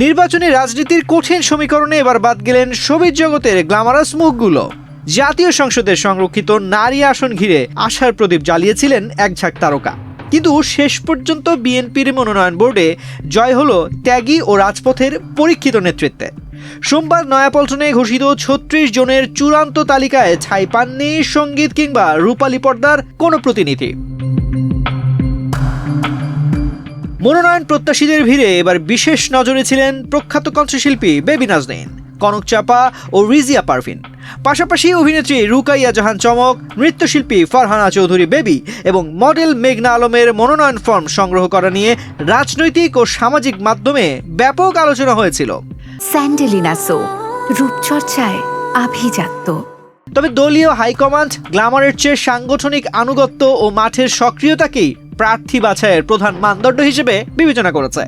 নির্বাচনী রাজনীতির কঠিন সমীকরণে এবার বাদ গেলেন শোবিজ জগতের গ্ল্যামারাস মুখগুলো। জাতীয় সংসদের সংরক্ষিত নারী আসন ঘিরে আশার প্রদীপ জ্বালিয়েছিলেন এক ঝাঁক তারকা, কিন্তু শেষ পর্যন্ত বিএনপির মনোনয়ন বোর্ডে জয় হলো ত্যাগী ও রাজপথের পরীক্ষিত নেতৃত্বে। সোমবার নয়াপল্টনে ঘোষিত ৩৬ জনের চূড়ান্ত তালিকায় ছাই পাননি সঙ্গীত কিংবা রূপালী পর্দার কোনো প্রতিনিধি। মনোনয়ন প্রত্যাশীদের ভিড়ে এবার বিশেষ নজরে ছিলেন প্রখ্যাত কণ্ঠশিল্পী বেবী নাজনীন, কনক চাপা ও রিজিয়া পারভিন, পাশাপাশি অভিনেত্রী রুকাইয়া জাহান চমক, নৃত্যশিল্পী ফারহানা চৌধুরী বেবী এবং মডেল মেঘনা আলমের মনোনয়ন ফর্ম সংগ্রহ করা নিয়ে রাজনৈতিক ও সামাজিক মাধ্যমে ব্যাপক আলোচনা হয়েছিল। স্যান্ডেলিনা সো, রূপচর্চায় আভিজাত্য। তবে দলীয় হাইকমান্ড গ্ল্যামারের চেয়ে সাংগঠনিক আনুগত্য ও মাঠের সক্রিয়তাকেই প্রার্থী বাছাইয়ের প্রধান মানদণ্ড হিসেবে বিবেচনা করেছে।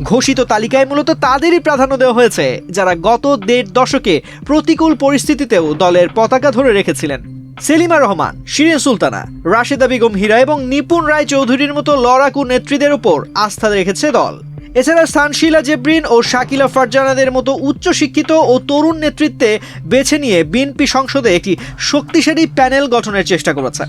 ঘোষিত তালিকায় মূলত তাদেরই প্রাধান্য দেওয়া হয়েছে যারা গত ১.৫ দশকে প্রতিকূল পরিস্থিতিতেও দলের পতাকা ধরে রেখেছিলেন। সেলিমা রহমান, শিরিন সুলতানা, রাশেদা বেগম হীরা এবং নিপুণ রায় চৌধুরীর মতো লড়াকু নেত্রীদের উপর আস্থা রেখেছে দল। এছাড়া সানশীলা জেবরিন ও শাকিলা ফারজানাদের মতো উচ্চশিক্ষিত ও তরুণ নেতৃত্বে বেছে নিয়ে বিএনপি সংসদে একটি শক্তিশালী প্যানেল গঠনের চেষ্টা করেছে।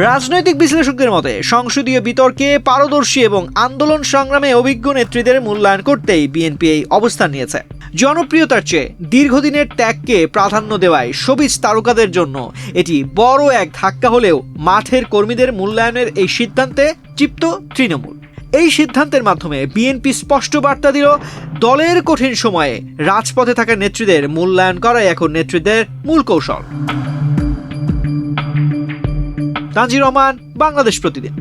রাজনৈতিক বিশ্লেষকদের মতে সংসদীয় বিতর্কে পারদর্শী এবং আন্দোলন সংগ্রামে অভিজ্ঞ নেত্রীদের মূল্যায়ন করতেই বিএনপি এই অবস্থান নিয়েছে। জনপ্রিয়তার চেয়ে দীর্ঘদিনের ত্যাগকে প্রাধান্য দেওয়ায় শোবিজ তারকাদের জন্য এটি বড় এক ধাক্কা হলেও মাঠের কর্মীদের মূল্যায়নের এই সিদ্ধান্তে তৃপ্ত তৃণমূল। এই সিদ্ধান্তের মাধ্যমে বিএনপি স্পষ্ট বার্তা দিল, দলের কঠিন সময়ে রাজপথে থাকা নেত্রীদের মূল্যায়ন করাই এখন নেতৃত্বের মূল কৌশল। তানজির রহমান, বাংলাদেশ প্রতিদিন।